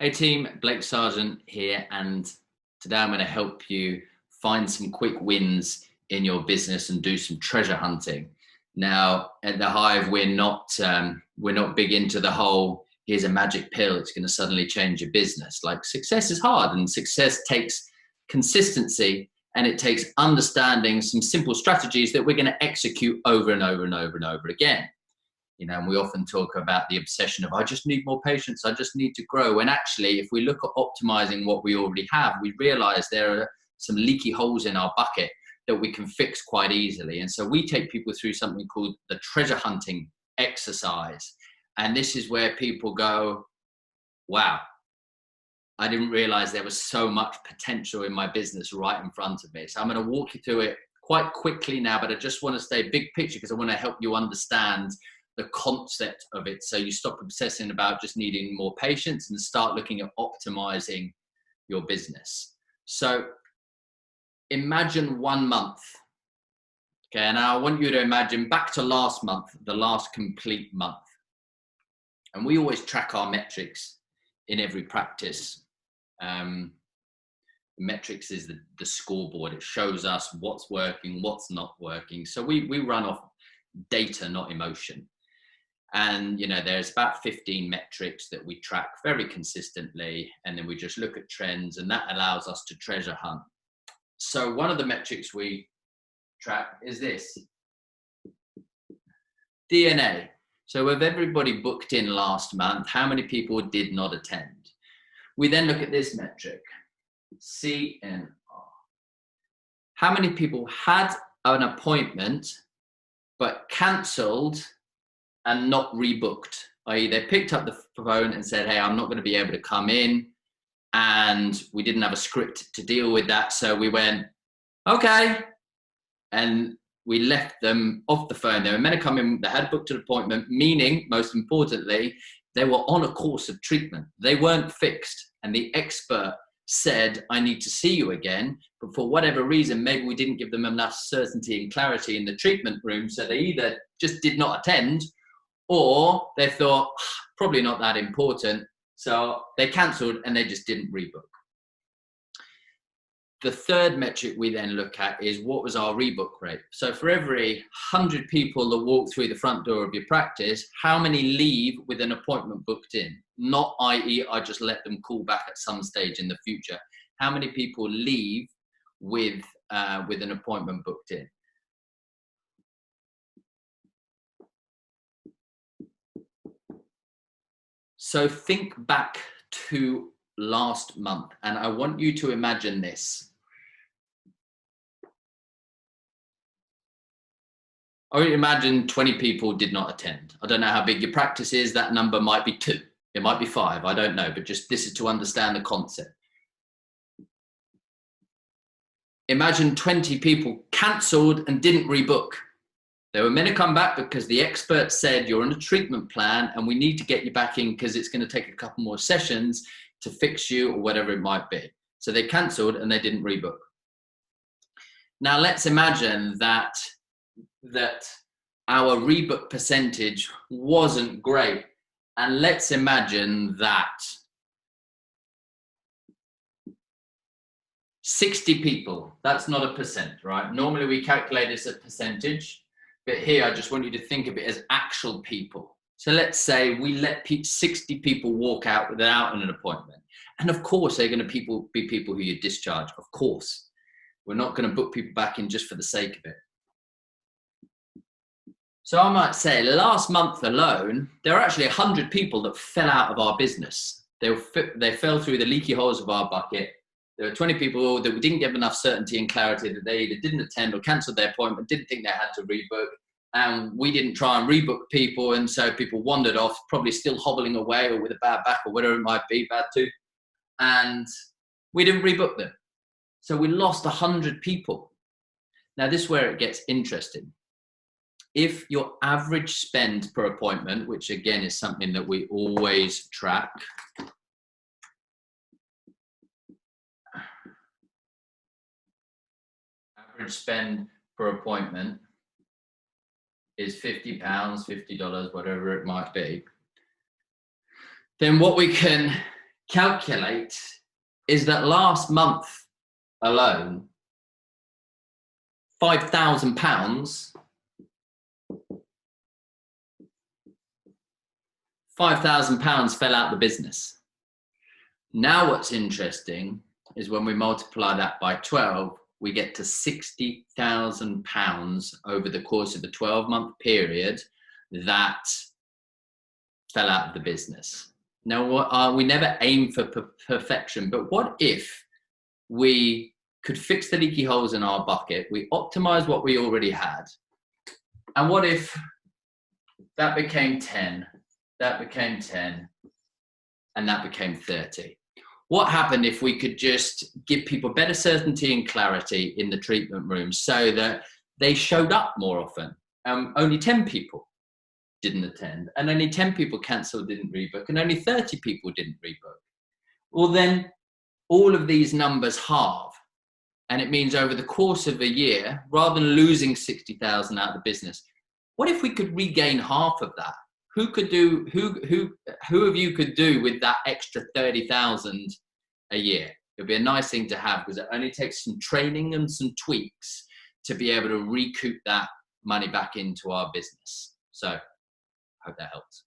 Hey team, Blake Sargent here, and today I'm going to help you find some quick wins in your business and do some treasure hunting. Now, at the Hive, we're not big into the whole here's a magic pill, it's going to suddenly change your business. Like, success is hard, and success takes consistency, and it takes understanding some simple strategies that we're going to execute over and over and over and over again. You know, and we often talk about the obsession of, I just need more patience, I just need to grow. And actually, if we look at optimizing what we already have, we realize there are some leaky holes in our bucket that we can fix quite easily. And so we take people through something called the treasure hunting exercise. And this is where people go, wow, I didn't realize there was so much potential in my business right in front of me. So I'm going to walk you through it quite quickly now, but I just want to stay big picture because I want to help you understand the concept of it, so you stop obsessing about just needing more patience and start looking at optimizing your business. So imagine 1 month. Okay, and I want you to imagine back to last month, the last complete month. And we always track our metrics in every practice. The metrics is the scoreboard. It shows us what's working, what's not working. So we run off data, not emotion. And, you know, there's about 15 metrics that we track very consistently. And then we just look at trends, and that allows us to treasure hunt. So one of the metrics we track is this DNA. So with everybody booked in last month, how many people did not attend? We then look at this metric, CNR. How many people had an appointment but cancelled and not rebooked, i.e. they picked up the phone and said, hey, I'm not going to be able to come in, and we didn't have a script to deal with that, so we went, okay, and we left them off the phone. They were meant to come in, they had booked an appointment, meaning, most importantly, they were on a course of treatment. They weren't fixed, and the expert said, I need to see you again, but for whatever reason, maybe we didn't give them enough certainty and clarity in the treatment room, so they either just did not attend, or they thought, probably not that important, so they cancelled and they just didn't rebook. The third metric we then look at is, what was our rebook rate? So for every 100 people that walk through the front door of your practice, how many leave with an appointment booked in? Not i.e. I just let them call back at some stage in the future. How many people leave with an appointment booked in? So think back to last month, and I want you to imagine this. I would imagine 20 people did not attend. I don't know how big your practice is. That number might be 2. It might be 5. I don't know, but just this is to understand the concept. Imagine 20 people cancelled and didn't rebook. They were meant to come back because the expert said you're on a treatment plan and we need to get you back in because it's going to take a couple more sessions to fix you or whatever it might be. So they cancelled and they didn't rebook. Now let's imagine that our rebook percentage wasn't great. And let's imagine that 60 people, that's not a percent, right? Normally we calculate this as a percentage. But here, I just want you to think of it as actual people. So let's say we let 60 people walk out without an appointment. And of course, they're going to be people who you discharge. Of course. We're not going to book people back in just for the sake of it. So I might say last month alone, there are actually 100 people that fell out of our business. They fell through the leaky holes of our bucket. There were 20 people that we didn't give enough certainty and clarity that they either didn't attend or cancelled their appointment, didn't think they had to rebook. And we didn't try and rebook people. And so people wandered off, probably still hobbling away or with a bad back or whatever it might be, bad tooth. And we didn't rebook them. So we lost 100 people. Now this is where it gets interesting. If your average spend per appointment, which again is something that we always track, average spend per appointment is £50, $50, whatever it might be, then what we can calculate is that last month alone, £5,000 fell out the business. Now what's interesting is when we multiply that by 12, we get to £60,000 over the course of a 12-month period that fell out of the business. Now, we never aim for perfection, but what if we could fix the leaky holes in our bucket, we optimize what we already had, and what if that became 10, that became 10, and that became 30? What happened if we could just give people better certainty and clarity in the treatment room so that they showed up more often? Only 10 people didn't attend, and only 10 people cancelled, didn't rebook, and only 30 people didn't rebook. Well, then all of these numbers halve, and it means over the course of a year, rather than losing 60,000 out of the business, what if we could regain half of that? Who of you could do with that extra 30,000 a year? It'd be a nice thing to have, because it only takes some training and some tweaks to be able to recoup that money back into our business. So, hope that helps.